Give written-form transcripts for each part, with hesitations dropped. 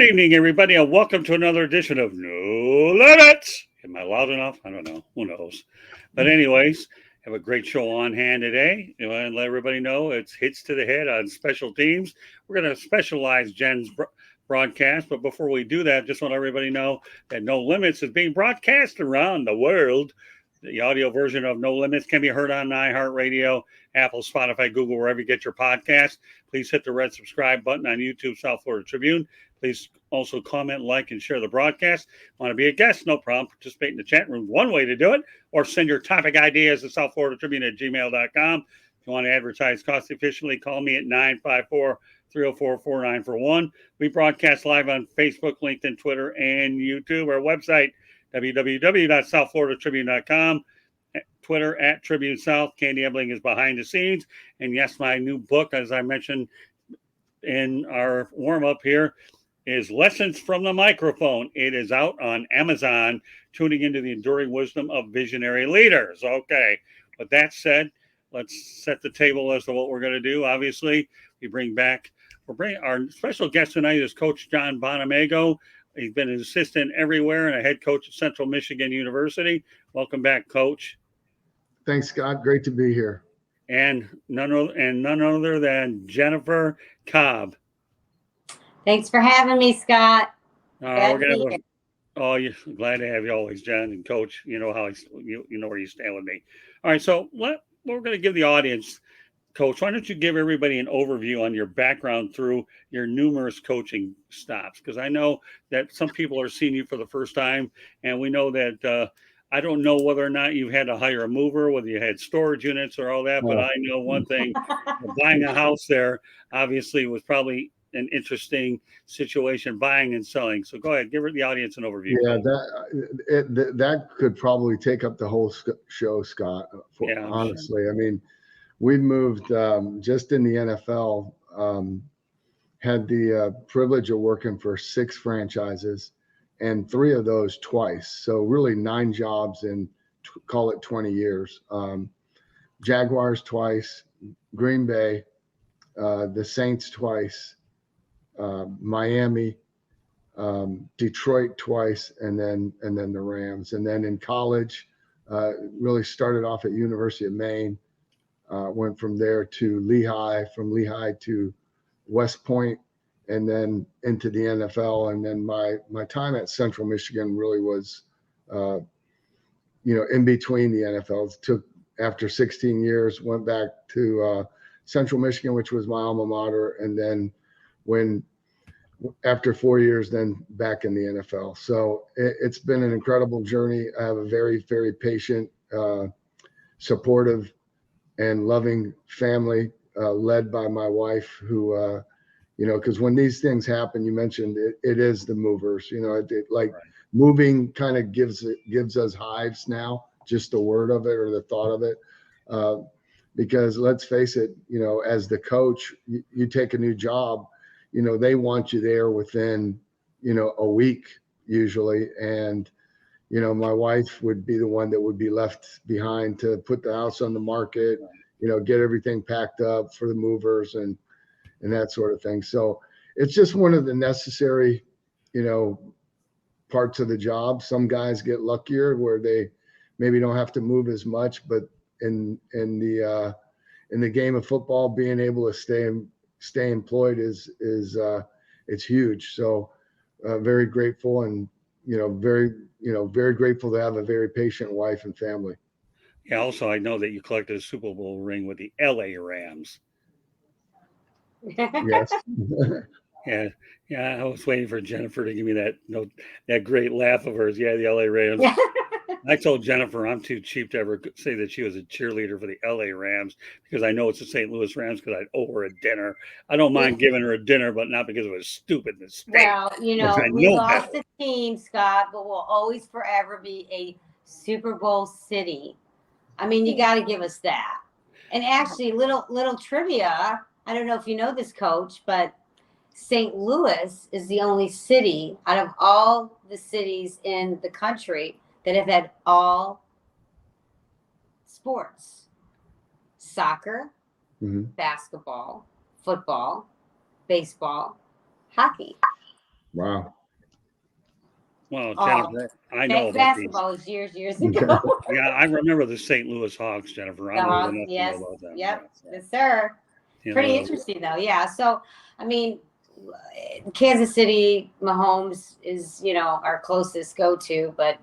evening, everybody, and welcome to another edition of No Limits. Am I loud enough? I don't know. Who knows? But anyways, have a great show on hand today. And let everybody know it's Hits to the Head on Special Teams. We're going to specialize Jen's broadcast. But before we do that, just want everybody know that No Limits is being broadcast around the world. The audio version of No Limits can be heard on iHeartRadio, Apple, Spotify, Google, wherever you get your podcast. Please hit the red subscribe button on YouTube, South Florida Tribune. Please also comment, like, and share the broadcast. Want to be a guest? No problem. Participate in the chat room. One way to do it. Or send your topic ideas to South Florida Tribune at gmail.com. If you want to advertise cost efficiently, call me at 954-304-4941. We broadcast live on Facebook, LinkedIn, Twitter, and YouTube. Our website, www.southfloridatribune.com. Twitter at Tribune South. Candy Ebling is behind the scenes. And yes, my new book, as I mentioned in our warm-up here, is Lessons from the Microphone. It is out on Amazon, tuning into the enduring wisdom of visionary leaders. Okay, with that said, let's set the table as to what we're going to do. Obviously, our special guest tonight is Coach John Bonamego. He's been an assistant everywhere and a head coach at Central Michigan University. Welcome back, Coach. Thanks, Scott. Great to be here. And none other than Jennifer Cobb. Thanks for having me, Scott. Glad to have you always, Jen and Coach. You know you know where you stand with me. All right, so we're going to give the audience, Coach. Why don't you give everybody an overview on your background through your numerous coaching stops? Because I know that some people are seeing you for the first time, and we know that I don't know whether or not you had to hire a mover, whether you had storage units or all that, but I know one thing: buying a house there obviously was probably an interesting situation, buying and selling. So go ahead, give the audience an overview. Yeah, that could probably take up the whole show, Scott. Honestly, sure. I mean, we moved just in the NFL. Had the privilege of working for 6 franchises, and 3 of those twice. So really 9 jobs in call it 20 years. Jaguars twice, Green Bay, the Saints twice. Miami, Detroit twice, and then the Rams. And then in college, really started off at University of Maine, went from there to Lehigh, from Lehigh to West Point, and then into the NFL. And then my time at Central Michigan really was, in between the NFL. After 16 years, went back to Central Michigan, which was my alma mater, and then after 4 years, then back in the NFL. So it's been an incredible journey. I have a very, very patient, supportive, and loving family led by my wife who, because when these things happen, you mentioned it is the movers, right. Moving kind of gives us hives now, just the word of it or the thought of it. Because let's face it, as the coach, you take a new job, they want you there within, a week usually. And, my wife would be the one that would be left behind to put the house on the market, get everything packed up for the movers and that sort of thing. So it's just one of the necessary, parts of the job. Some guys get luckier where they maybe don't have to move as much, but in the game of football, being able to stay employed is it's huge. So very grateful and very grateful to have a very patient wife and family. Yeah. Also, I know that you collected a Super Bowl ring with the LA Rams. Yes. Yeah. I was waiting for Jennifer to give me that great laugh of hers. Yeah, the LA Rams. I told Jennifer I'm too cheap to ever say that she was a cheerleader for the LA Rams because I know it's the St. Louis Rams because I'd owe her a dinner. I don't mind giving her a dinner, but not because it was stupid mistake. Well, we lost the team, Scott, but we'll always forever be a Super Bowl city. I mean, you got to give us that. And actually, little trivia. I don't know if you know this, Coach, but St. Louis is the only city out of all the cities in the country that have had all sports: soccer, basketball, football, baseball, hockey. Wow. Well, Jennifer, I know about basketball was years ago. Yeah, I remember the St. Louis Hawks, Jennifer. I'm old enough to know about them. Yep. Yeah, so, Yes, sir. Pretty interesting, though. Yeah. So, I mean, Kansas City, Mahomes is, our closest go-to, but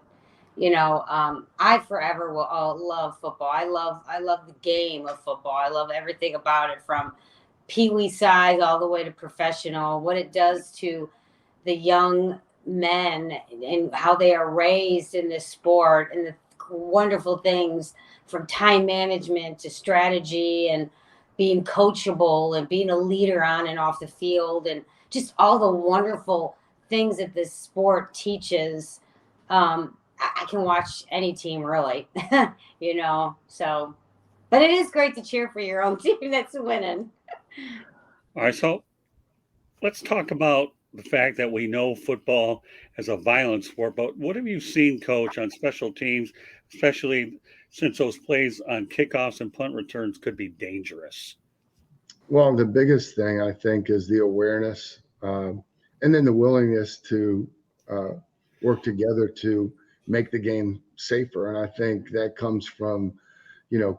I forever will love football. I love the game of football. I love everything about it, from pee-wee size all the way to professional, what it does to the young men and how they are raised in this sport, and the wonderful things from time management to strategy and being coachable and being a leader on and off the field, and just all the wonderful things that this sport teaches. I can watch any team, really, so, but it is great to cheer for your own team that's winning. All right, so let's talk about the fact that we know football as a violent sport, but what have you seen, Coach, on special teams, especially since those plays on kickoffs and punt returns could be dangerous? Well, the biggest thing, I think, is the awareness, and then the willingness to work together to make the game safer. And I think that comes from,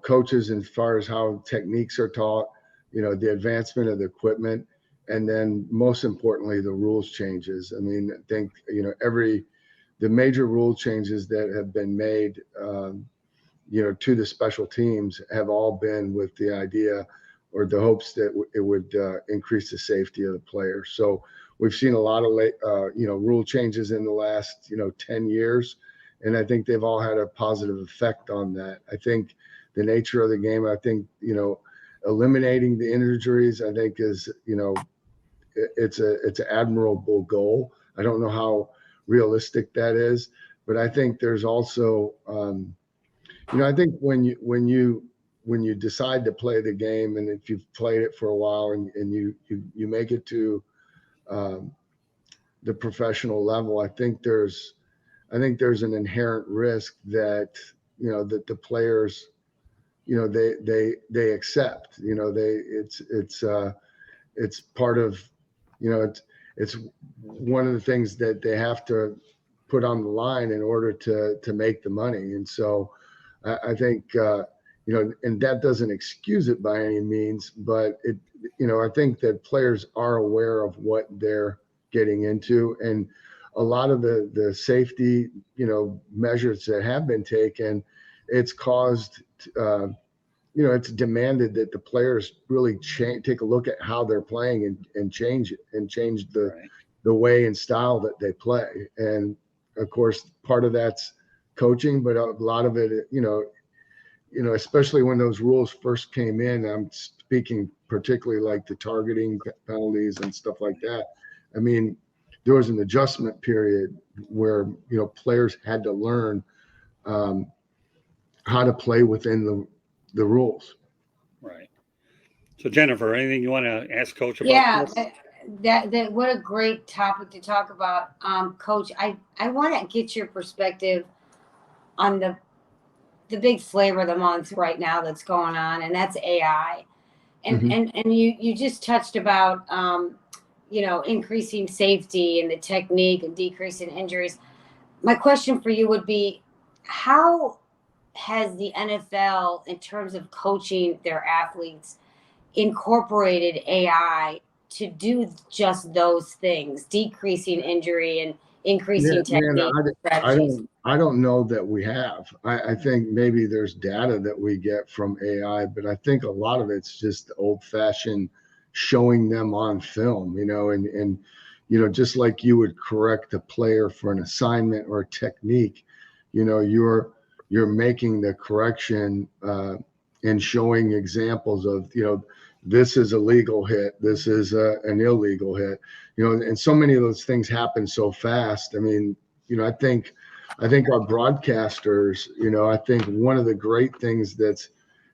coaches as far as how techniques are taught, the advancement of the equipment, and then most importantly, the rules changes. I mean, I think, the major rule changes that have been made, to the special teams have all been with the idea or the hopes that it would increase the safety of the players. So we've seen a lot of rule changes in the last 10 years, and I think they've all had a positive effect on that. I think the nature of the game, I think eliminating the injuries, I think is it's an admirable goal. I don't know how realistic that is, but I think there's also I think when you decide to play the game, and if you've played it for a while and you make it to the professional level, I think there's an inherent risk that that the players they accept. It's part of it's one of the things that they have to put on the line in order to make the money. And so I think and that doesn't excuse it by any means, but I think that players are aware of what they're getting into, and a lot of the safety measures that have been taken, it's caused it's demanded that the players really take a look at how they're playing and change it, and change the way and style that they play. And of course, part of that's coaching, but a lot of it, especially when those rules first came in, I'm speaking particularly like the targeting penalties and stuff like that. I mean, there was an adjustment period where, players had to learn how to play within the rules. Right. So Jennifer, anything you want to ask Coach about this? That what a great topic to talk about. Coach, I want to get your perspective on the big flavor of the month right now that's going on, and that's AI. And and you just touched about increasing safety and the technique and decreasing injuries. My question for you would be, how has the NFL, in terms of coaching their athletes, incorporated AI to do just those things, decreasing injury and increasing technique? I don't know that we have. I think maybe there's data that we get from AI, but I think a lot of it's just old-fashioned showing them on film, and just like you would correct a player for an assignment or a technique, you're making the correction and showing examples of, this is a legal hit, this is an illegal hit, and so many of those things happen so fast. I mean, I think our broadcasters, I think one of the great things that's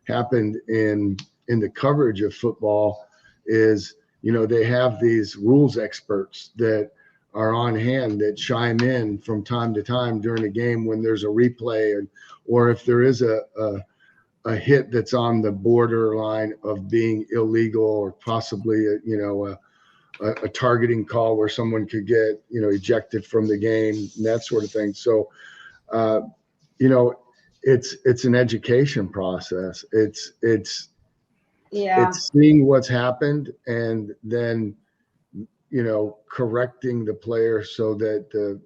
happened in the coverage of football is, they have these rules experts that are on hand that chime in from time to time during a game when there's a replay, or if there is a hit that's on the borderline of being illegal or possibly a targeting call where someone could get, ejected from the game and that sort of thing. So, it's an education process. It's seeing what's happened and then, correcting the player so that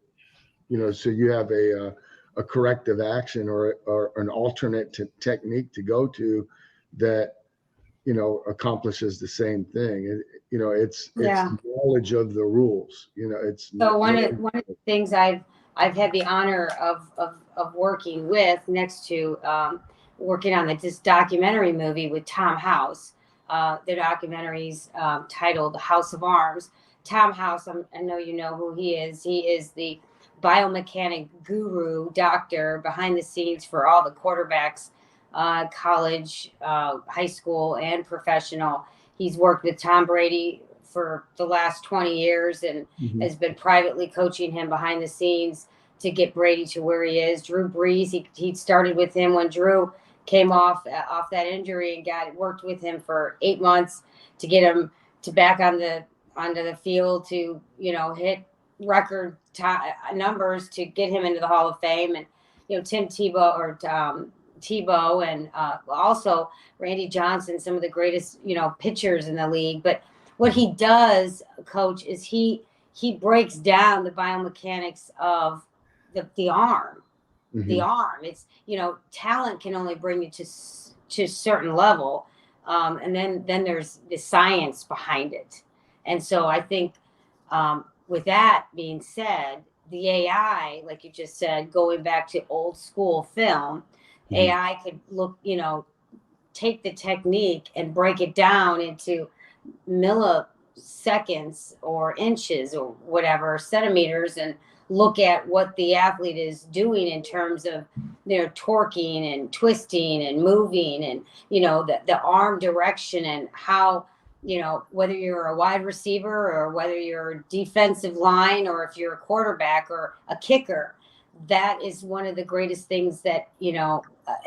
so you have a corrective action or an alternate technique to go to that, accomplishes the same thing. It's knowledge of the rules. It's so one of the things I've had the honor of working with next to working on this documentary movie with Tomhouse. The documentary's titled House of Arms. Tomhouse, I know you know who he is. He is the biomechanic guru doctor behind the scenes for all the quarterbacks, college, high school, and professional. He's worked with Tom Brady for the last 20 years and has been privately coaching him behind the scenes to get Brady to where he is. Drew Brees, he started with him when Drew came off that injury and worked with him for 8 months to get him to back onto the field to, hit record numbers to get him into the Hall of Fame. And, Tim Tebow and also Randy Johnson, some of the greatest, pitchers in the league. But what he does, Coach, is he breaks down the biomechanics of the arm. The arm. It's, talent can only bring you to a certain level. And then there's the science behind it. And so I think with that being said, the AI, like you just said, going back to old school film, AI could look, take the technique and break it down into milliseconds or inches or whatever, centimeters, and look at what the athlete is doing in terms of torquing and twisting and moving and, the arm direction and how, whether you're a wide receiver or whether you're a defensive line or if you're a quarterback or a kicker. That is one of the greatest things that,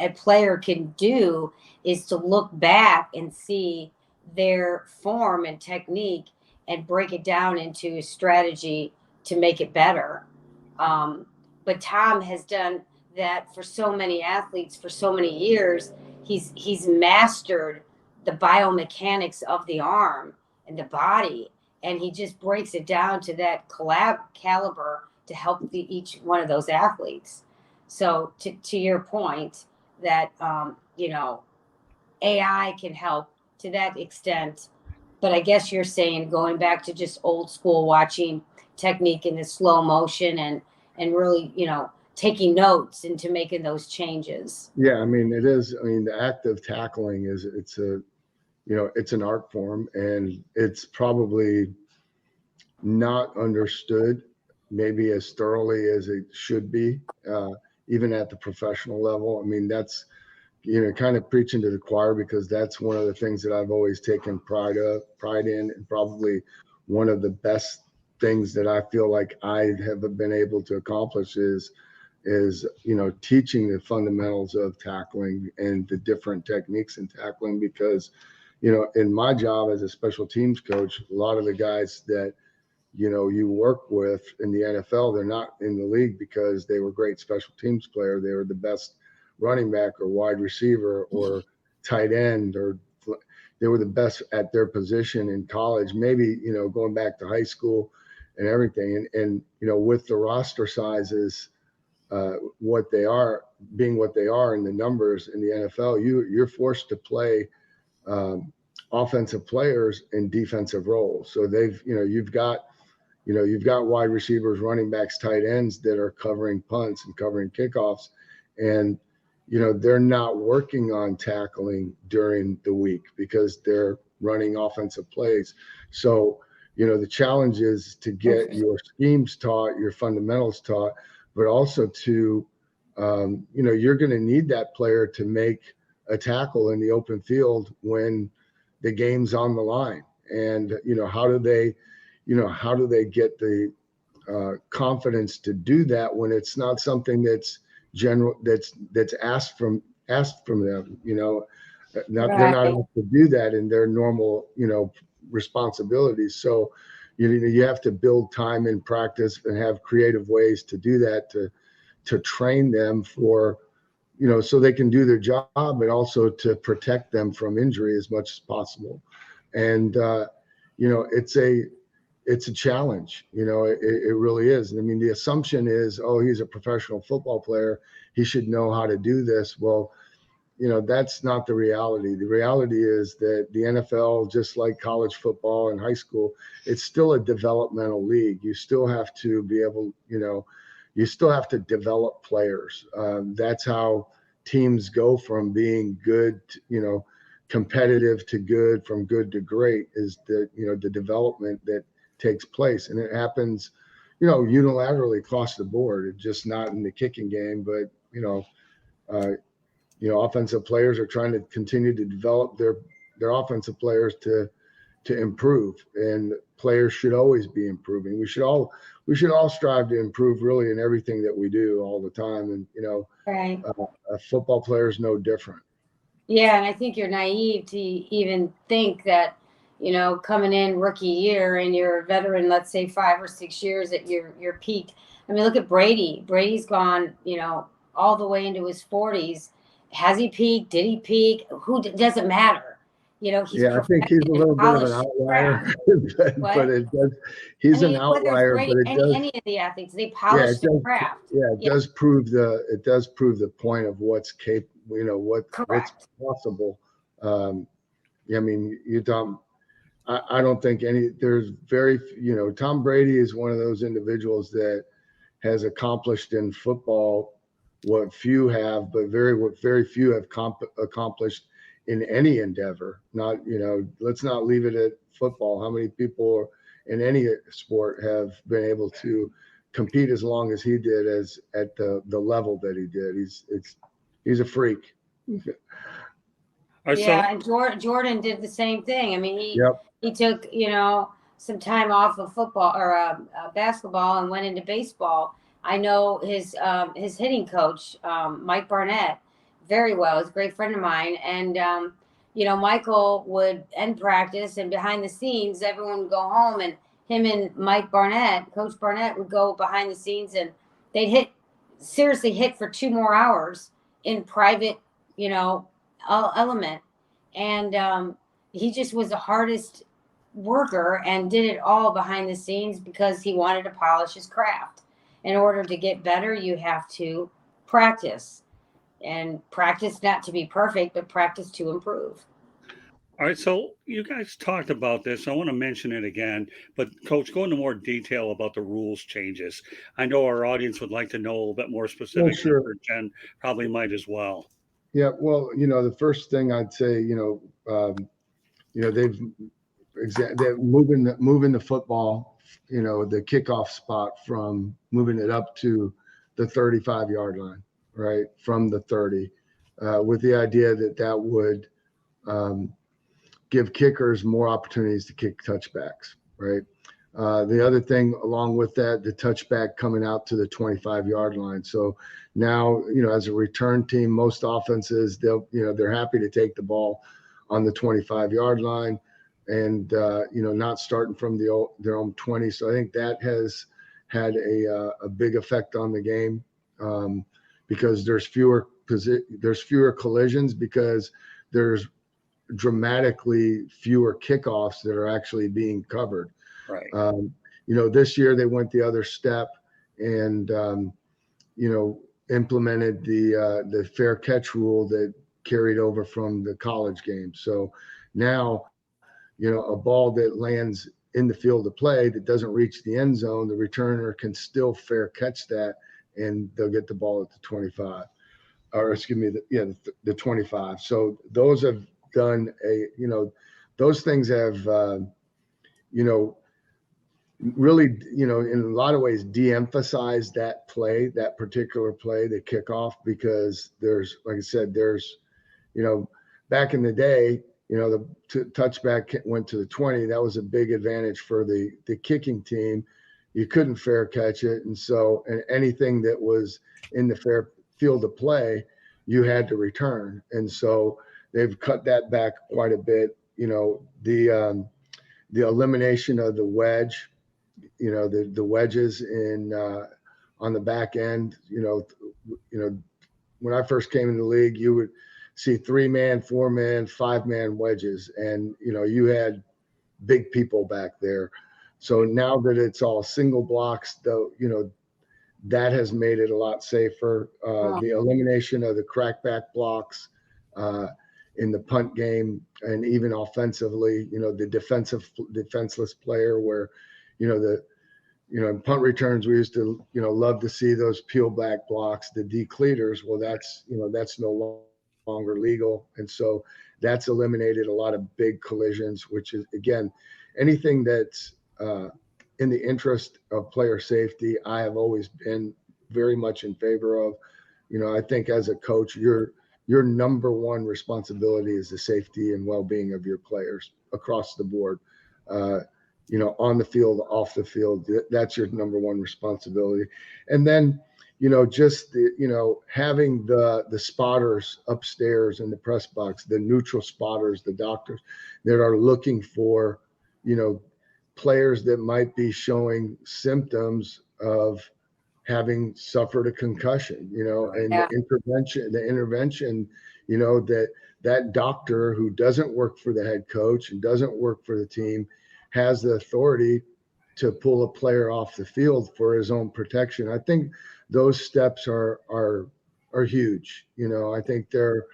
a player can do is to look back and see their form and technique and break it down into a strategy to make it better. But Tom has done that for so many athletes for so many years. He's mastered the biomechanics of the arm and the body, and he just breaks it down to that caliber to help each one of those athletes. So to your point that, AI can help to that extent, but I guess you're saying going back to just old school watching technique in the slow motion and really, taking notes into making those changes. Yeah. It is. The act of tackling it's an art form, and it's probably not understood maybe as thoroughly as it should be, even at the professional level. That's, kind of preaching to the choir, because that's one of the things that I've always taken pride in, and probably one of the best things that I feel like I have been able to accomplish is teaching the fundamentals of tackling and the different techniques in tackling, because, in my job as a special teams coach, a lot of the guys that, you work with in the NFL, they're not in the league because they were great special teams player. They were the best running back or wide receiver or tight end, or they were the best at their position in college, maybe, going back to high school and everything. And with the roster sizes, what they are in the numbers in the NFL, you're forced to play offensive players in defensive roles. So you've got wide receivers, running backs, tight ends that are covering punts and covering kickoffs. And, they're not working on tackling during the week because they're running offensive plays. So, the challenge is to get your schemes taught, your fundamentals taught, but also to, you're going to need that player to make a tackle in the open field when the game's on the line. And, how do they get the confidence to do that when it's not something that's general, that's asked from them, they're not able to do that in their normal, responsibilities. So, you have to build time in practice and have creative ways to do that, to train them for, so they can do their job, and also to protect them from injury as much as possible. And, it's a challenge, it really is. I mean, the assumption is, oh, he's a professional football player, he should know how to do this. Well, that's not the reality. The reality is that the NFL, just like college football and high school, it's still a developmental league. You still have to be able, you still have to develop players. That's how teams go from being good, competitive to good, from good to great, is the development that takes place. And it happens, unilaterally across the board. It's just not in the kicking game, but, offensive players are trying to continue to develop their offensive players to improve, and players should always be improving. We should all strive to improve, really, in everything that we do all the time. And, right. A football player is no different. Yeah. And I think you're naive to even think that, coming in rookie year and you're a veteran, let's say 5 or 6 years at your peak. I mean, look at Brady. Brady's gone, all the way into his 40s. Has he peaked? Did he peak? Doesn't matter. He's I think he's a little bit of an outlier, but it does. He's an outlier, but it does. Any of the athletes, they polish the craft. Yeah, it does prove the point of what's capable, what's possible. I mean, I don't think there's very, Tom Brady is one of those individuals that has accomplished in football what few have, but very few have accomplished in any endeavor. Not, let's not leave it at football. How many people in any sport have been able to compete as long as he did, as at the level that he did? He's a freak. Yeah, and Jordan did the same thing. I mean, he took, some time off of football or basketball and went into baseball. I know his hitting coach, Mike Barnett, very well. He's a great friend of mine. And, Michael would end practice, and behind the scenes, everyone would go home, and him and Coach Barnett would go behind the scenes, and they'd seriously hit for 2 more hours in private, element. And he just was the hardest worker and did it all behind the scenes because he wanted to polish his craft. In order to get better, you have to practice, and practice not to be perfect, but practice to improve. All right, so you guys talked about this. I want to mention it again, but Coach, go into more detail about the rules changes. I know our audience would like to know a little bit more specific. Oh, sure. Jen probably might as well. Yeah, well, the first thing I'd say, they're moving the football, the kickoff spot, from moving it up to the 35-yard line, right, from the 30, with the idea that would give kickers more opportunities to kick touchbacks, right? The other thing along with that, the touchback coming out to the 25-yard line. So now, as a return team, most offenses, they're happy to take the ball on the 25-yard line, and not starting from their own 20. So I think that has had a big effect on the game, because there's fewer collisions, because there's dramatically fewer kickoffs that are actually being covered. Right. This year they went the other step and implemented the fair catch rule that carried over from the college game. So now, a ball that lands in the field of play that doesn't reach the end zone, the returner can still fair catch that, and they'll get the ball at the 25, or excuse me, the 25. So those have done those things have, really, in a lot of ways, de-emphasized that particular play, the kickoff, because there's, like I said, back in the day, the touchback went to the 20. That was a big advantage for the kicking team. You couldn't fair catch it. And so anything that was in the fair field of play, you had to return. And so they've cut that back quite a bit. the elimination of the wedge, the wedges in on the back end. When I first came in the league, you would see 3-man, 4-man, 5-man wedges, and you had big people back there. So now that it's all single blocks, though, that has made it a lot safer. The elimination of the crackback blocks in the punt game, and even offensively, the defenseless player where, in punt returns, we used to, love to see those peel back blocks, the decleaters. Well, that's no longer legal. And so that's eliminated a lot of big collisions, which is, again, anything that's in the interest of player safety, I have always been very much in favor of. I think as a coach, your number one responsibility is the safety and well-being of your players across the board. On the field, off the field, that's your number one responsibility. And then, just having the spotters upstairs in the press box, the neutral spotters, the doctors that are looking for, players that might be showing symptoms of having suffered a concussion, and the intervention, that doctor who doesn't work for the head coach and doesn't work for the team has the authority to pull a player off the field for his own protection. I think those steps are huge. I think they're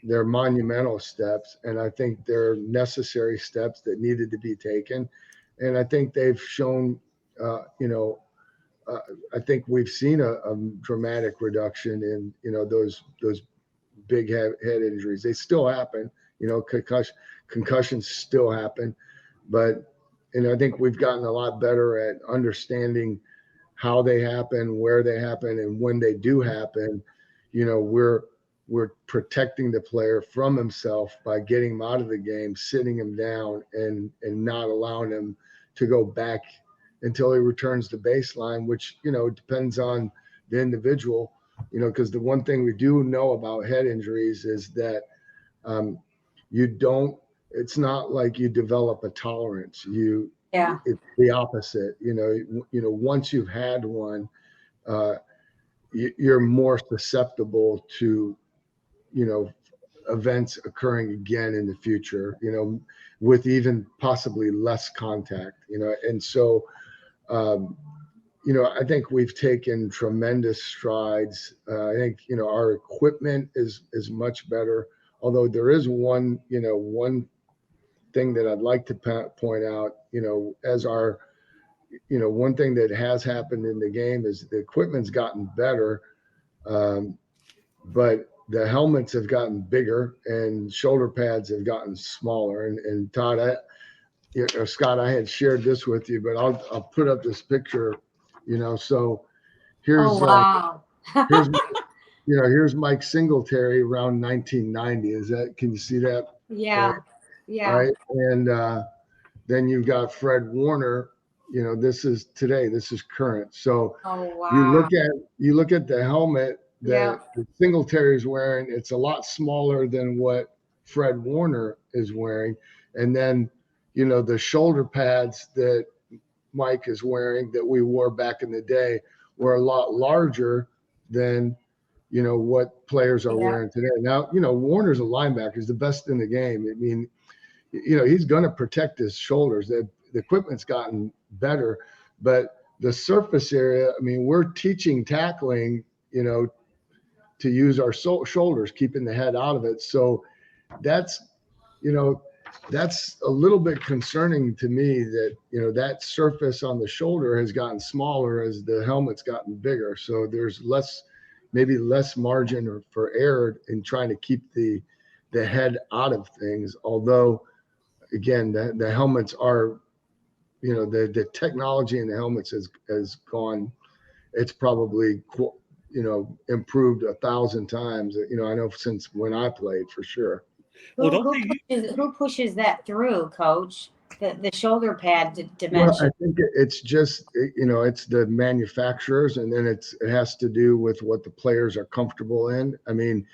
monumental steps, and I think they're necessary steps that needed to be taken. And I think they've shown, I think we've seen a dramatic reduction in, those big head injuries. They still happen, concussions still happen, but, I think we've gotten a lot better at understanding how they happen, where they happen, and when they do happen. We're protecting the player from himself by getting him out of the game, sitting him down, and not allowing him to go back until he returns to baseline, which, depends on the individual, because the one thing we do know about head injuries is that it's not like you develop a tolerance. It's the opposite. Once you've had one, you're more susceptible to, events occurring again in the future, with even possibly less contact, and so, I think we've taken tremendous strides. I think, our equipment is much better, although there is one thing that I'd like to point out, as our, one thing that has happened in the game is the equipment's gotten better, but the helmets have gotten bigger and shoulder pads have gotten smaller. And Todd, Scott, I had shared this with you, but I'll put up this picture, so here's, here's Mike Singletary around 1990. Can you see that? Yeah. Yeah. Right. And then you've got Fred Warner, this is today, this is current. So you look at the helmet that Singletary is wearing, it's a lot smaller than what Fred Warner is wearing. And then, the shoulder pads that Mike is wearing that we wore back in the day were a lot larger than, what players are wearing today. Now, Warner's a linebacker, he's the best in the game. I mean, he's going to protect his shoulders. The equipment's gotten better, but the surface area, I mean, we're teaching tackling, to use our shoulders, keeping the head out of it. So that's a little bit concerning to me that, that surface on the shoulder has gotten smaller as the helmet's gotten bigger. So there's maybe less margin for error in trying to keep the head out of things. Although, again, the helmets are, the technology in the helmets has gone, it's probably, improved 1,000 times, I know since when I played, for sure. Who pushes that through, Coach? The shoulder pad dimension? Well, I think it's just, it's the manufacturers, and then it has to do with what the players are comfortable in. I mean,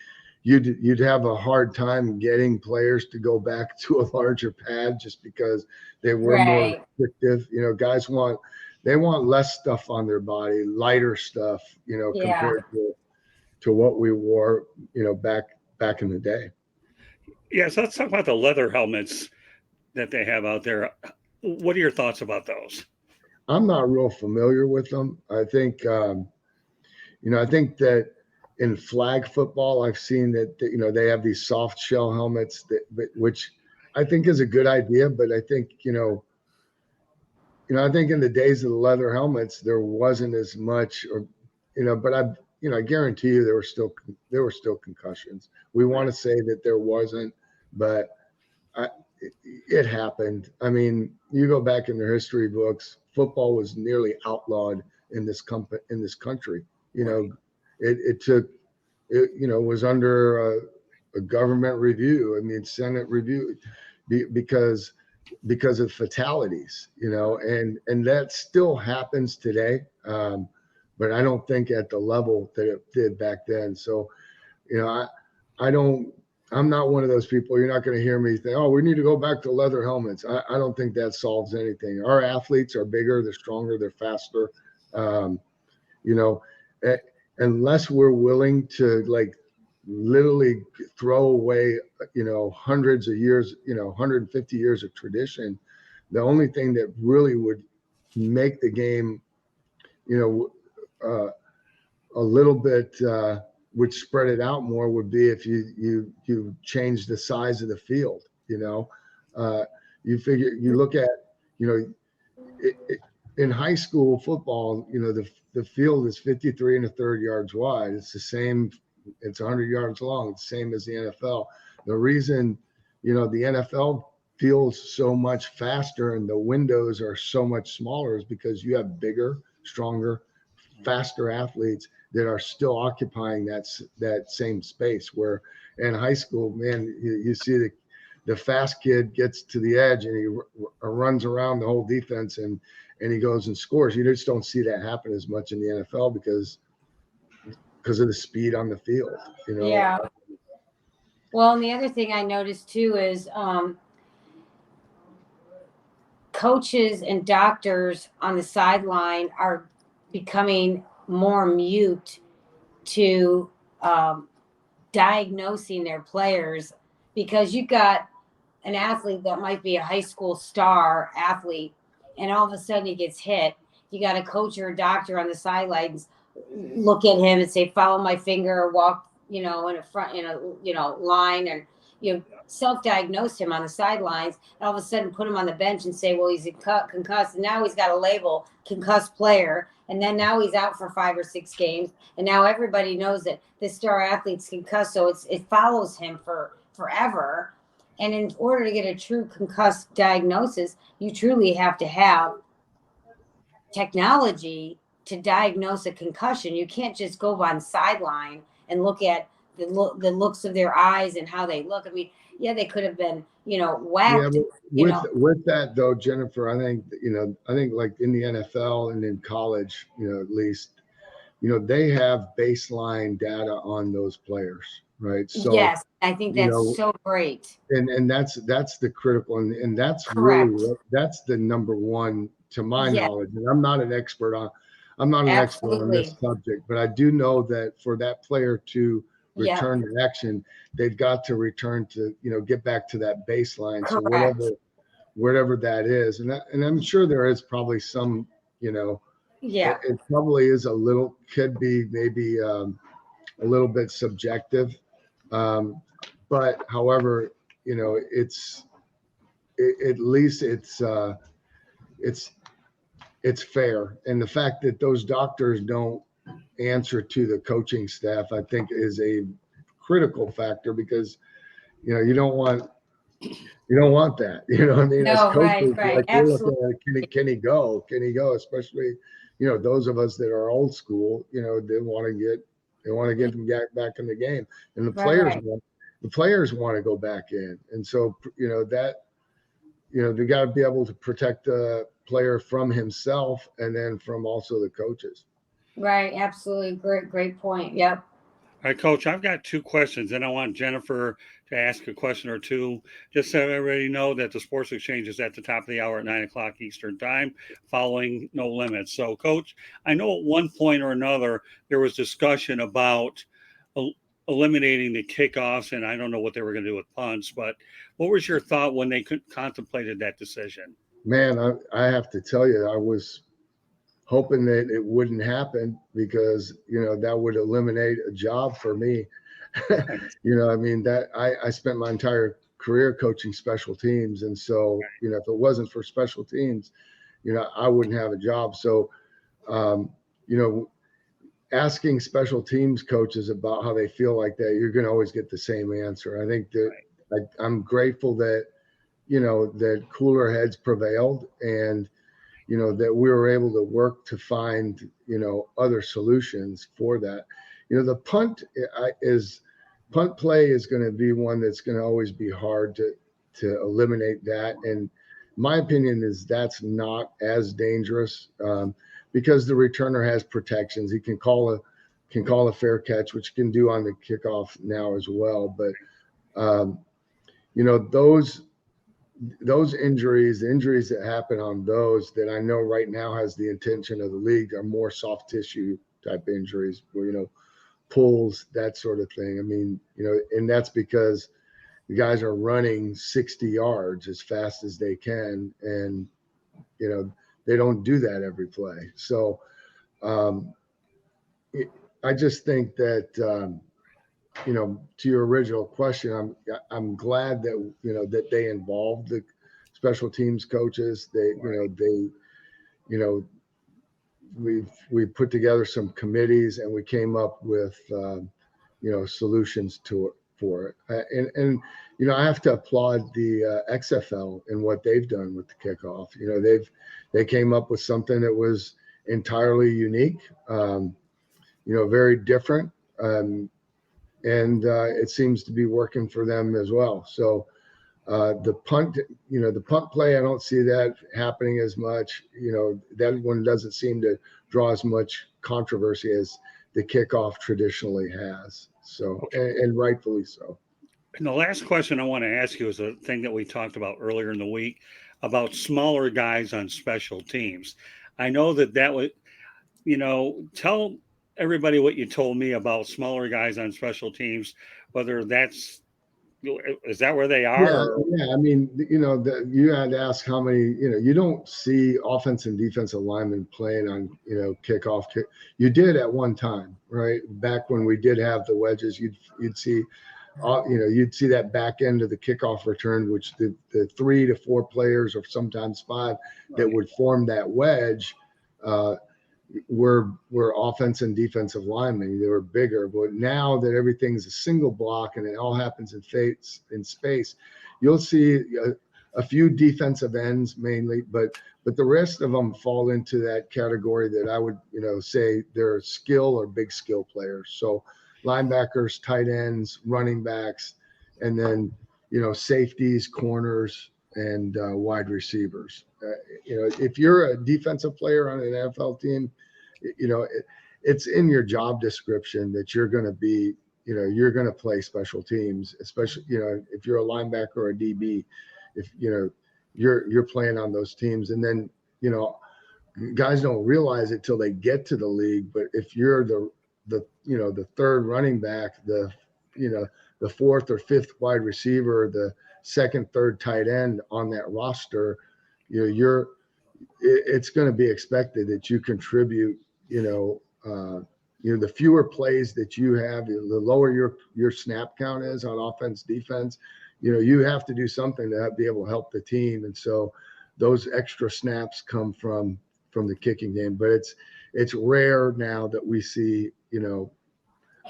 you'd have a hard time getting players to go back to a larger pad just because they were more restrictive. Guys want less stuff on their body, lighter stuff, compared to what we wore, back in the day. Yeah, so let's talk about the leather helmets that they have out there. What are your thoughts about those? I'm not real familiar with them. I think, I think that in flag football, I've seen that, they have these soft shell helmets which I think is a good idea. But I think, I think in the days of the leather helmets, there wasn't as much, but I guarantee you there were still concussions. We want to say that there wasn't, but it happened. I mean, you go back in the history books, football was nearly outlawed in this country. It was under a government review. I mean, Senate review, because of fatalities, and that still happens today. But I don't think at the level that it did back then. So, I'm not one of those people. You're not going to hear me say, "Oh, we need to go back to leather helmets." I don't think that solves anything. Our athletes are bigger, they're stronger, they're faster. Unless we're willing to literally throw away, hundreds of years, 150 years of tradition, the only thing that really would make the game, a little bit, would spread it out more would be if you change the size of the field. You look at, in high school football, the field is 53 1/3 yards wide. It's the same. It's 100 yards long. It's the same as the NFL. The reason, the NFL feels so much faster and the windows are so much smaller is because you have bigger, stronger, faster athletes that are still occupying that same space. Where in high school, man, you see the fast kid gets to the edge and he runs around the whole defense and he goes and scores. You just don't see that happen as much in the NFL because of the speed on the field. Yeah. Well, and the other thing I noticed too is coaches and doctors on the sideline are becoming more mute to diagnosing their players, because you've got an athlete that might be a high school star athlete and all of a sudden he gets hit. You got a coach or a doctor on the sidelines look at him and say, "Follow my finger," or walk, in a front, line, and self-diagnose him on the sidelines, and all of a sudden put him on the bench and say, "Well, he's concussed," and now he's got a label, concussed player, and then now he's out for 5 or 6 games, and now everybody knows that this star athlete's concussed, so it follows him for forever. And in order to get a true concussed diagnosis, you truly have to have technology to diagnose a concussion. You can't just go on sideline and look at the looks of their eyes and how they look. I mean, yeah, they could have been, whacked. Yeah, with that though, Jennifer, I think like in the NFL and in college, at least, they have baseline data on those players, right? So yes, I think that's so great. And that's the critical, and that's correct. Really, that's the number one to my knowledge. And I'm not an expert on this subject, but I do know that for that player to return to action, they've got to return to, get back to that baseline. Correct. So whatever that is, and I'm sure there is probably some, it probably is could be maybe a little bit subjective, but however, at least it's fair. And the fact that those doctors don't answer to the coaching staff, I think, is a critical factor, because you don't want that. What I mean? No, as coaches, right. like, we're looking at, can he go? Especially, those of us that are old school, they want to get them back in the game, and the players want to go back in, and so they got to be able to protect the player from himself and then from also the coaches. Right. Absolutely. Great point. Yep. All right, Coach, I've got 2 questions, and I want Jennifer to ask a question or two, just so everybody know that the Sports Exchange is at the top of the hour at 9 o'clock Eastern Time, following No Limits. So, Coach, I know at one point or another there was discussion about eliminating the kickoffs, and I don't know what they were going to do with punts, but what was your thought when they contemplated that decision? Man, I have to tell you, I was hoping that it wouldn't happen because, that would eliminate a job for me. I mean, that I spent my entire career coaching special teams. And so, if it wasn't for special teams, I wouldn't have a job. So, asking special teams coaches about how they feel like that, you're going to always get the same answer. I think that I'm grateful that, that cooler heads prevailed and, that we were able to work to find, other solutions for that. The punt play is going to be one that's going to always be hard to eliminate that. And my opinion is that's not as dangerous because the returner has protections. He can call a fair catch, which he can do on the kickoff now as well. But those injuries, the injuries that happen on those that I know right now has the intention of the league are more soft tissue type injuries where, pulls, that sort of thing. I mean, and that's because the guys are running 60 yards as fast as they can. And, they don't do that every play. So I just think that, to your original question, I'm glad that, that they involved the special teams coaches. We put together some committees and we came up with, solutions for it. And I have to applaud the XFL and what they've done with the kickoff. They came up with something that was entirely unique, very different. And it seems to be working for them as well. So the punt play, I don't see that happening as much. That one doesn't seem to draw as much controversy as the kickoff traditionally has. So, and rightfully so. And the last question I want to ask you is a thing that we talked about earlier in the week about smaller guys on special teams. I know that would, tell everybody what you told me about smaller guys on special teams, whether is that where they are? Yeah. I mean, you had to ask how many, you don't see offense and defensive linemen playing on, kickoff. You did at one time, right? Back when we did have the wedges, you'd see, you'd see that back end of the kickoff return, which the 3 to 4 players or sometimes 5 that would form that wedge, were offense and defensive linemen. They were bigger, but now that everything's a single block and it all happens in space, you'll see a few defensive ends mainly, but the rest of them fall into that category that I would, say they're skill or big skill players. So linebackers, tight ends, running backs, and then, safeties, corners, and wide receivers. If you're a defensive player on an NFL team, it's in your job description that you're going to be, you're going to play special teams, especially, if you're a linebacker or a DB, if, you're playing on those teams. And then, guys don't realize it till they get to the league. But if you're the third running back, the 4th or 5th wide receiver, the 2nd, 3rd tight end on that roster, it's going to be expected that you contribute, the fewer plays that you have, the lower your snap count is on offense, defense, you have to do something to be able to help the team. And so those extra snaps come from the kicking game, but it's rare now that we see,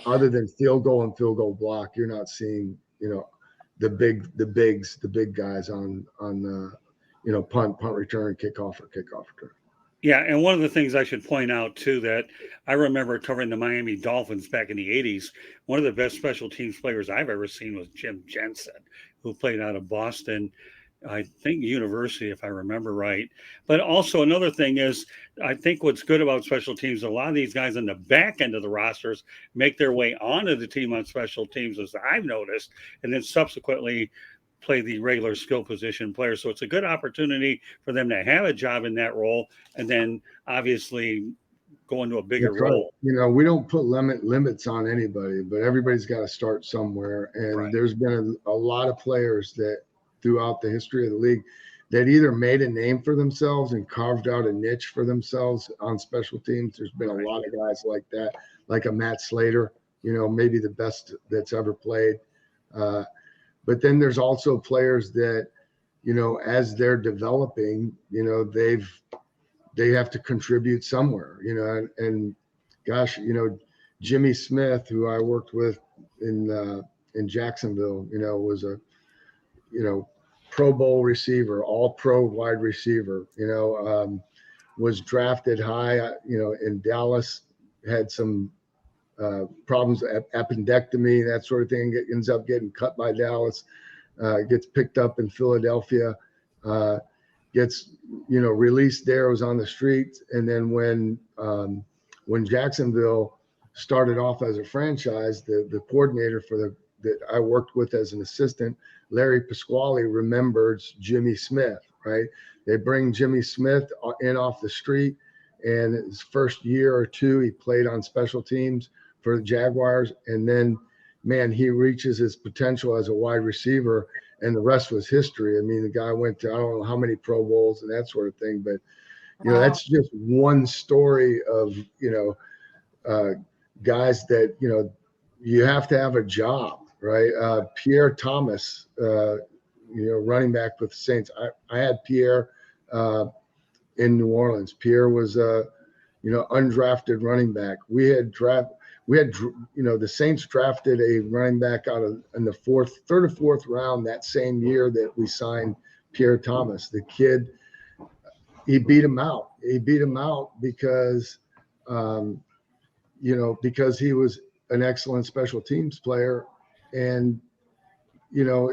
other than field goal and field goal block, you're not seeing, the big guys on the, punt return, kickoff return. Yeah, and one of the things I should point out too, that I remember covering the Miami Dolphins back in the 80s, one of the best special teams players I've ever seen was Jim Jensen, who played out of Boston. I think university, if I remember right. But also another thing is, I think what's good about special teams, a lot of these guys on the back end of the rosters make their way onto the team on special teams, as I've noticed, and then subsequently play the regular skill position players. So it's a good opportunity for them to have a job in that role, and then obviously go into a bigger role. You know, we don't put limits on anybody, but everybody's got to start somewhere. And there's been a lot of players that throughout the history of the league that either made a name for themselves and carved out a niche for themselves on special teams. There's been a lot of guys like that, like a Matt Slater, you know, maybe the best that's ever played. But then there's also players that, you know, as they're developing, you know, they have to contribute somewhere, you know, and gosh, you know, Jimmy Smith, who I worked with in Jacksonville, you know, was a, you know, Pro Bowl receiver, all pro wide receiver, you know, was drafted high, you know, in Dallas, had some problems, appendectomy, that sort of thing, ends up getting cut by Dallas, gets picked up in Philadelphia, gets, you know, released there, was on the streets. And then when Jacksonville started off as a franchise, the coordinator that I worked with as an assistant, Larry Pasquale, remembers Jimmy Smith, right? They bring Jimmy Smith in off the street, and his first year or two, he played on special teams for the Jaguars. And then, man, he reaches his potential as a wide receiver, and the rest was history. I mean, the guy went to, I don't know how many Pro Bowls and that sort of thing, but, you know, that's just one story of, you know, guys that, you know, you have to have a job, right? Pierre Thomas, you know, running back with the Saints. I had Pierre in New Orleans. Pierre was a, you know, undrafted running back. We had, you know, the Saints drafted a running back in the third or fourth round that same year that we signed Pierre Thomas. The kid, he beat him out. He beat him out because, you know, because he was an excellent special teams player. And, you know,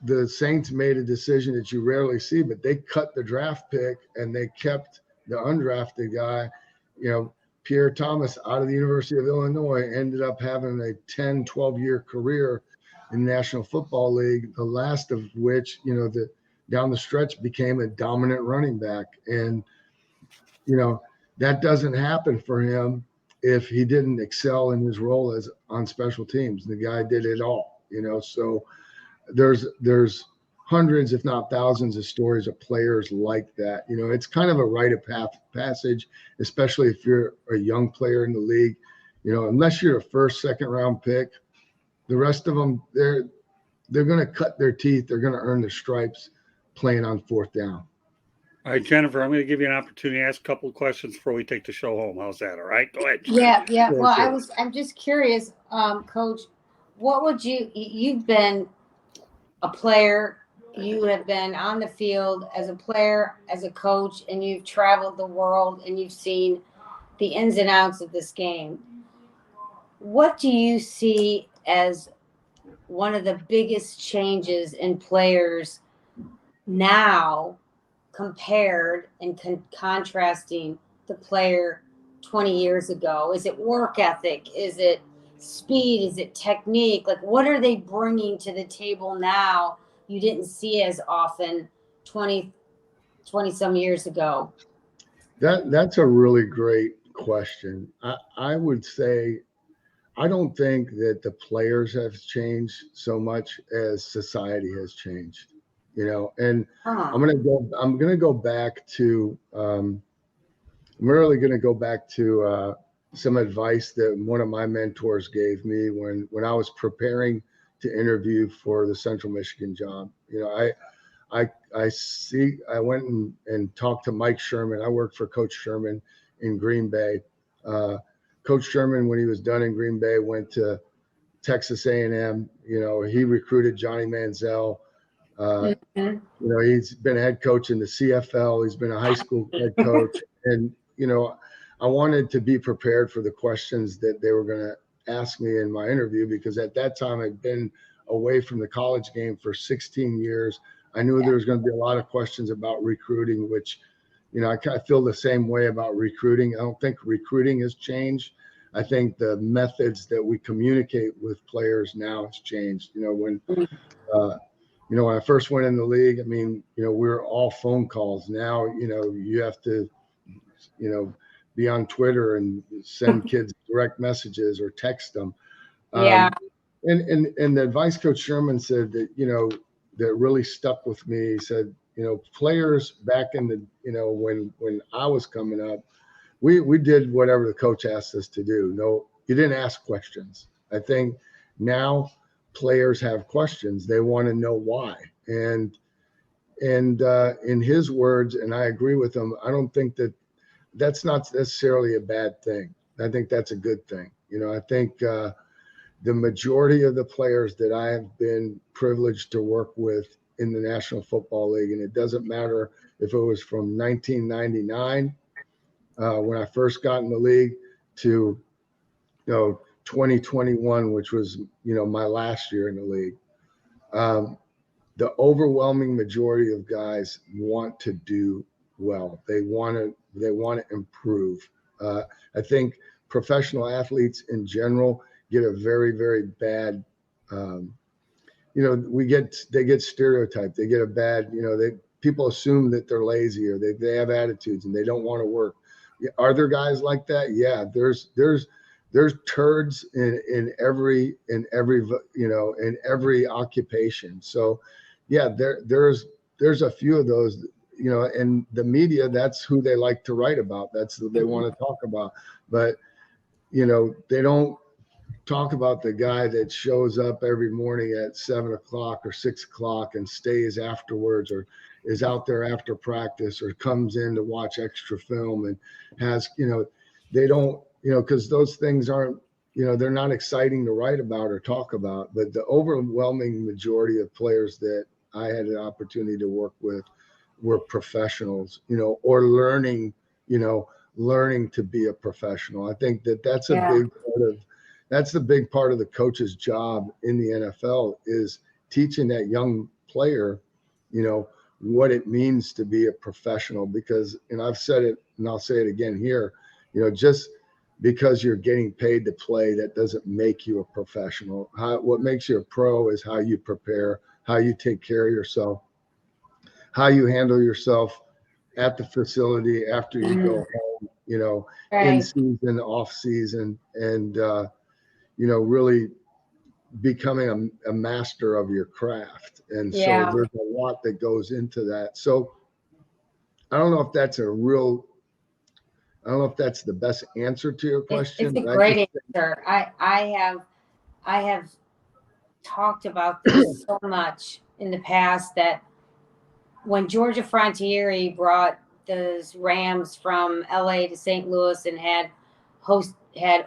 the Saints made a decision that you rarely see, but they cut the draft pick and they kept the undrafted guy. You know, Pierre Thomas out of the University of Illinois ended up having a 10, 12-year career in the National Football League, the last of which, you know, down the stretch became a dominant running back. And, you know, that doesn't happen for him if he didn't excel in his role as on special teams. The guy did it all, you know. So there's hundreds, if not thousands, of stories of players like that. You know, it's kind of a rite of passage, especially if you're a young player in the league. You know, unless you're a first, second round pick, the rest of them, they're going to cut their teeth. They're going to earn their stripes playing on fourth down. All right, Jennifer, I'm going to give you an opportunity to ask a couple of questions before we take the show home. How's that? All right, go ahead. Yeah. Well, I'm just curious, Coach, what would you've been a player, you have been on the field as a player, as a coach, and you've traveled the world and you've seen the ins and outs of this game. What do you see as one of the biggest changes in players now compared and contrasting the player 20 years ago? Is it work ethic? Is it speed? Is it technique? Like, what are they bringing to the table now you didn't see as often 20 some years ago? That's a really great question. I would say I don't think that the players have changed so much as society has changed, you know. And I'm gonna go back to I'm really gonna go back to some advice that one of my mentors gave me when I was preparing to interview for the Central Michigan job. You know, I went and talked to Mike Sherman. I worked for Coach Sherman in Green Bay. Coach Sherman, when he was done in Green Bay, went to Texas A&M. You know, he recruited Johnny Manziel. You know, he's been a head coach in the CFL. He's been a high school head coach. And, you know, I wanted to be prepared for the questions that they were going to ask me in my interview, because at that time I'd been away from the college game for 16 years. I knew there was going to be a lot of questions about recruiting, which, you know, I kind of feel the same way about recruiting. I don't think recruiting has changed. I think the methods that we communicate with players now has changed. You know, when I first went in the league, I mean, you know, we were all phone calls. Now, you know, you have to, you know, be on Twitter and send kids direct messages or text them. Yeah. And the advice Coach Sherman said that, you know, that really stuck with me. He said, you know, players back in the, you know, when I was coming up, we did whatever the coach asked us to do. No, you didn't ask questions. I think now players have questions. They want to know why. And in his words, and I agree with him, I don't think that's not necessarily a bad thing. I think that's a good thing. You know, I think the majority of the players that I have been privileged to work with in the National Football League, and it doesn't matter if it was from 1999 when I first got in the league to, you know, 2021, which was, you know, my last year in the league. The overwhelming majority of guys want to do well. They want to improve. I think professional athletes in general get a very, very bad, you know, they get stereotyped. They get a bad, you know, people assume that they're lazy or they have attitudes and they don't want to work. Are there guys like that? Yeah, there's turds in every you know, in every occupation. So yeah, there's a few of those, you know, and the media, that's who they like to write about. That's who they want to talk about. But, you know, they don't talk about the guy that shows up every morning at 7 o'clock or 6 o'clock and stays afterwards, or is out there after practice, or comes in to watch extra film and has, you know, they don't, you know, because those things aren't, you know, they're not exciting to write about or talk about. But the overwhelming majority of players that I had an opportunity to work with were professionals, you know, or learning to be a professional. I think that's a big part of, that's the big part of the coach's job in the NFL, is teaching that young player, you know, what it means to be a professional. Because, and I've said it and I'll say it again here, you know, just because you're getting paid to play, that doesn't make you a professional. What makes you a pro is how you prepare, how you take care of yourself, how you handle yourself at the facility after you go home, you know, in season, off season, and, you know, really becoming a master of your craft. And so there's a lot that goes into that. So I don't know if that's I don't know if that's the best answer to your question. It's a great answer. I have talked about this so much in the past, that when Georgia Frontiere brought those Rams from LA to St. Louis and had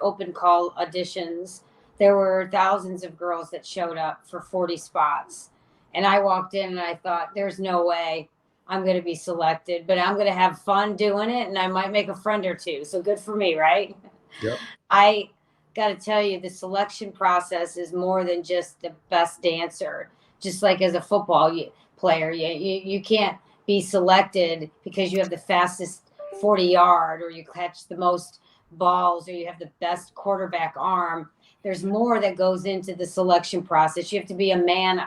open call auditions, there were thousands of girls that showed up for 40 spots. And I walked in and I thought, there's no way I'm going to be selected, but I'm going to have fun doing it, and I might make a friend or two. So good for me, right? Yep. I got to tell you, the selection process is more than just the best dancer. Just like as a football player, you can't be selected because you have the fastest 40-yard, or you catch the most balls, or you have the best quarterback arm. There's more that goes into the selection process. You have to be a man,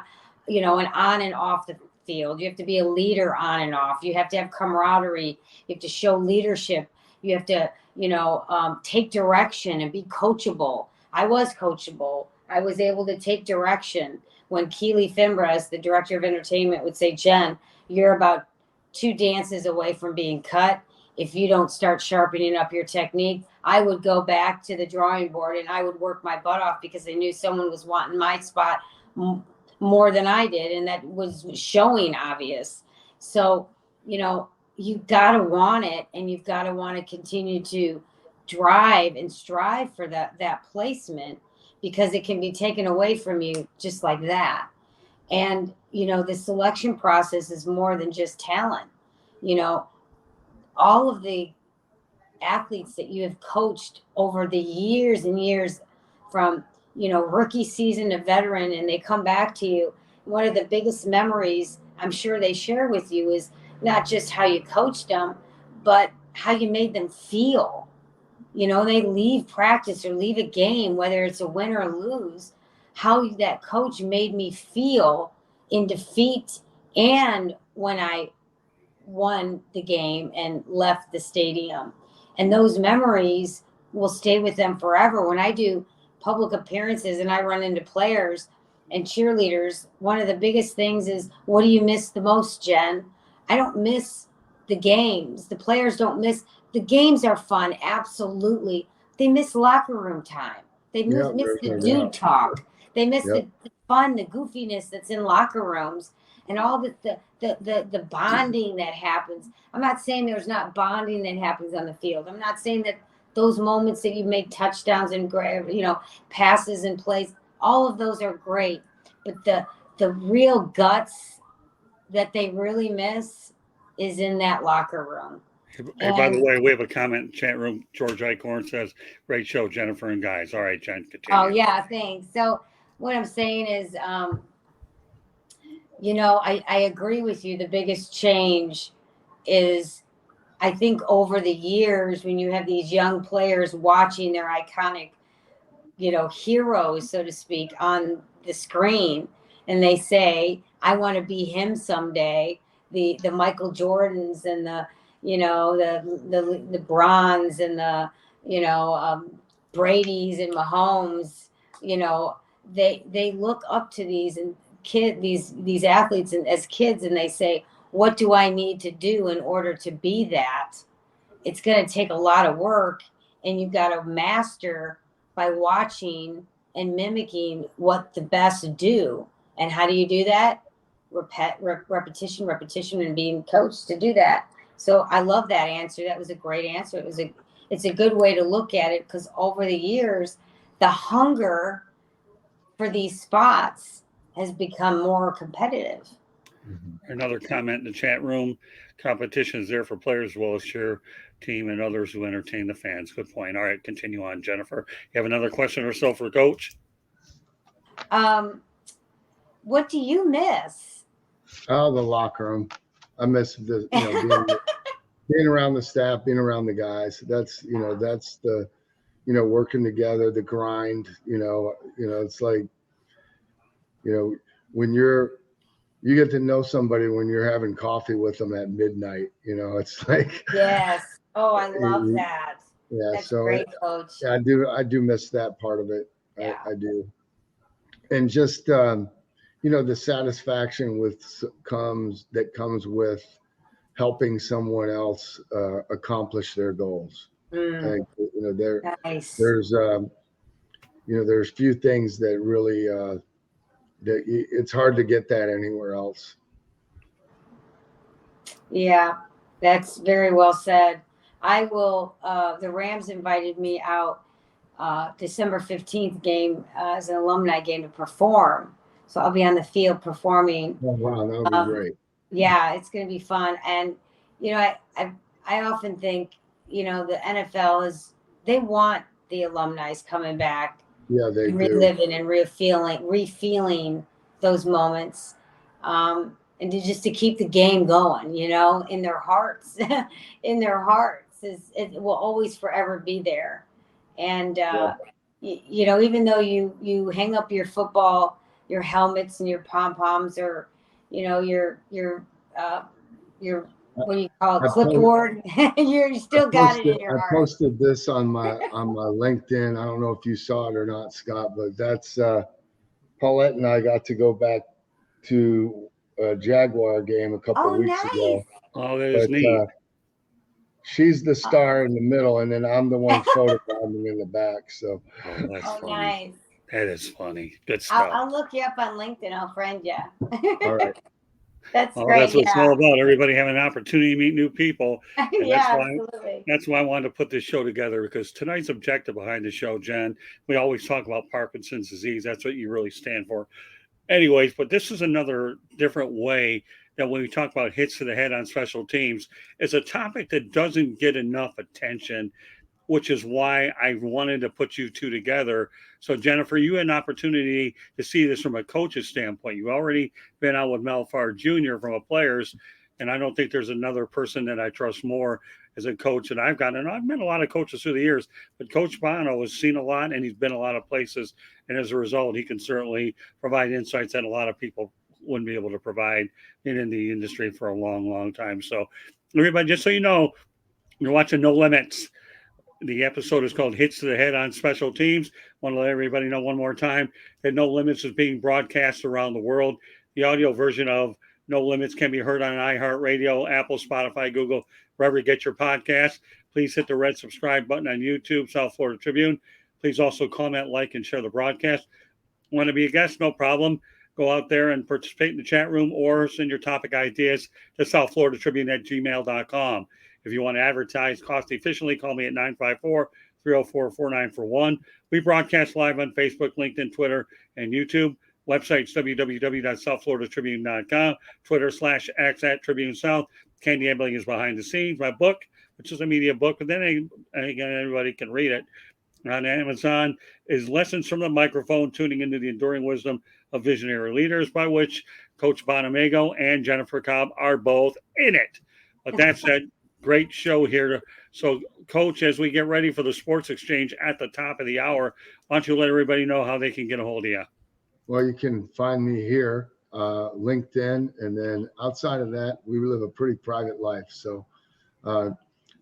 you know, and on and off the field. You have to be a leader on and off. You have to have camaraderie. You have to show leadership. You have to, you know, take direction and be coachable. I was coachable. I was able to take direction. When Keely Fimbres, the director of entertainment, would say, Jen, you're about 2 dances away from being cut. If you don't start sharpening up your technique, I would go back to the drawing board and I would work my butt off, because I knew someone was wanting my spot more than I did. And that was showing obvious. So, you know, you've got to want it, and you've got to want to continue to drive and strive for that placement, because it can be taken away from you just like that. And, you know, the selection process is more than just talent. You know, all of the athletes that you have coached over the years and years, from, you know, rookie season to veteran, and they come back to you. One of the biggest memories I'm sure they share with you is not just how you coached them, but how you made them feel. You know, they leave practice or leave a game, whether it's a win or lose, how that coach made me feel in defeat and when I won the game and left the stadium. And those memories will stay with them forever. When I do public appearances and I run into players and cheerleaders, one of the biggest things is, what do you miss the most, Jen? I don't miss the games. The players don't miss. The games are fun, absolutely. They miss locker room time. They miss the dude talk. They miss the fun, the goofiness that's in locker rooms, and all the bonding that happens. I'm not saying there's not bonding that happens on the field. I'm not saying that those moments that you make touchdowns and passes and plays, all of those are great. But the real guts that they really miss is in that locker room. Hey, by the way, we have a comment in the chat room. George Eichhorn says, great show, Jennifer and guys. All right, Jen, continue. Oh, yeah, thanks. So what I'm saying is, I agree with you. The biggest change is, I think over the years, when you have these young players watching their iconic, heroes, so to speak, on the screen, and they say, I want to be him someday. The Michael Jordans and the Brons and the Brady's and Mahomes, they look up to these these athletes and as kids, and they say, what do I need to do in order to be that? It's going to take a lot of work, and you've got to master by watching and mimicking what the best do. And how do you do that? Repetition, and being coached to do that. So I love that answer. That was a great answer. It's a good way to look at it, because over the years, the hunger for these spots has become more competitive. Another comment in the chat room: competition is there for players as well as cheer team and others who entertain the fans. Good point. All right, continue on, Jennifer. You have another question or so for Coach? What do you miss? Oh, the locker room. I miss being around the staff, being around the guys. That's the working together, the grind. It's like when you get to know somebody when you're having coffee with them at midnight. It's like yes. Oh, I love that. Yeah, that's so great, Coach. I do miss that part of it. Yeah. I do, and just the satisfaction that comes with helping someone else accomplish their goals. Nice. There's few things that really that it's hard to get that anywhere else. Yeah, that's very well said. I will. The Rams invited me out December 15th game as an alumni game to perform. So I'll be on the field performing. Oh, wow, that'll be great. Yeah, it's going to be fun. And, I often think, the NFL they want the alumni coming back. Yeah, they do. Reliving and refeeling those moments. And to keep the game going, in their hearts, it will always forever be there. And, even though you hang up your football, your helmets and your pom-poms, or, your what do you call it, clipboard, you still got it in your heart. I posted this on my LinkedIn. I don't know if you saw it or not, Scott, but that's Paulette and I got to go back to a Jaguar game a couple of weeks ago. Oh, that is neat. She's the star in the middle, and then I'm the one photographing in the back. So that's funny. Nice. That is funny. Good stuff. I'll look you up on LinkedIn. I'll friend you. All right. That's great. That's what it's all about. Everybody having an opportunity to meet new people. Absolutely. That's why I wanted to put this show together, because tonight's objective behind the show, Jen, we always talk about Parkinson's disease. That's what you really stand for. Anyways, but this is another different way that when we talk about hits to the head on special teams, it's a topic that doesn't get enough attention which is why I wanted to put you two together. So, Jennifer, you had an opportunity to see this from a coach's standpoint. You've already been out with Mel Farr Jr. from a player's, and I don't think there's another person that I trust more as a coach. And I've met a lot of coaches through the years, but Coach Bono has seen a lot, and he's been a lot of places. And as a result, he can certainly provide insights that a lot of people wouldn't be able to provide in the industry for a long, long time. So, everybody, just so you know, you're watching No Limits. The episode is called Hits to the Head on Special Teams. I want to let everybody know one more time that No Limits is being broadcast around the world. The audio version of No Limits can be heard on iHeartRadio, Apple, Spotify, Google, wherever you get your podcasts. Please hit the red subscribe button on YouTube, South Florida Tribune. Please also comment, like, and share the broadcast. Want to be a guest? No problem. Go out there and participate in the chat room or send your topic ideas to southfloridatribune@gmail.com. If you want to advertise cost efficiently, call me at 954-304-4941. We broadcast live on Facebook, LinkedIn, Twitter, and YouTube. Websites, www.southfloridatribune.com, Twitter/X @TribuneSouth. Candy Ebling is behind the scenes. My book, which is a media book, but then again, everybody can read it on Amazon, is Lessons from the Microphone, Tuning into the Enduring Wisdom of Visionary Leaders, by which Coach Bonamego and Jennifer Cobb are both in it. But that said, great show here. So, Coach, as we get ready for the Sports Exchange at the top of the hour, why don't you let everybody know how they can get a hold of you? Well, you can find me here, LinkedIn, and then outside of that, we live a pretty private life. So I'm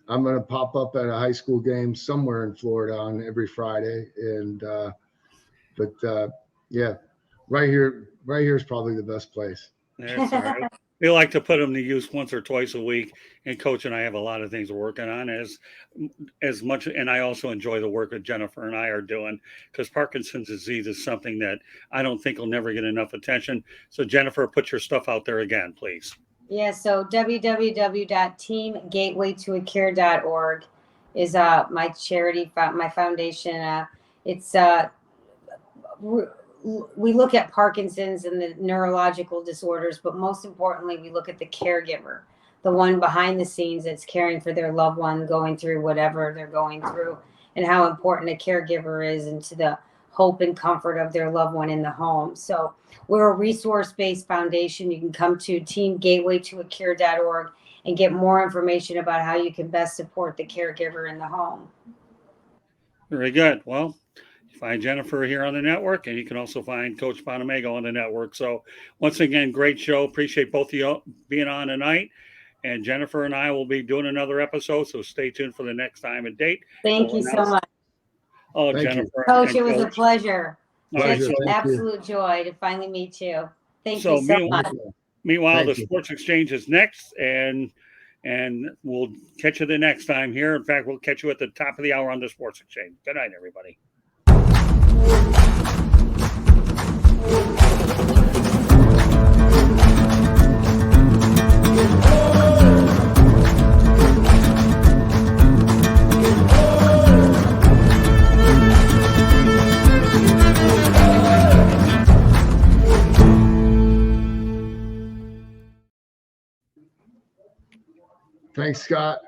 going to pop up at a high school game somewhere in Florida on every Friday. And yeah, right here is probably the best place. That's all right. We like to put them to use once or twice a week. And Coach and I have a lot of things we're working on as much. And I also enjoy the work that Jennifer and I are doing, because Parkinson's disease is something that I don't think will never get enough attention. So, Jennifer, put your stuff out there again, please. Yeah, so www.teamgatewaytoacure.org is my charity, my foundation. We look at Parkinson's and the neurological disorders, but most importantly, we look at the caregiver, the one behind the scenes that's caring for their loved one going through whatever they're going through, and how important a caregiver is into the hope and comfort of their loved one in the home. So we're a resource-based foundation. You can come to teamgatewaytoacure.org and get more information about how you can best support the caregiver in the home. Very good. Well, you find Jennifer here on the network, and you can also find Coach Bonamego on the network. So once again, great show. Appreciate both of you being on tonight. And Jennifer and I will be doing another episode, so stay tuned for the next time and date. Thank you so much. Oh, thank Jennifer. You. Coach, it was a pleasure. Pleasure. It's an absolute joy to finally meet you. Thank you so much. Meanwhile, the Sports Exchange is next, and we'll catch you the next time here. In fact, we'll catch you at the top of the hour on the Sports Exchange. Good night, everybody. Thanks, Scott.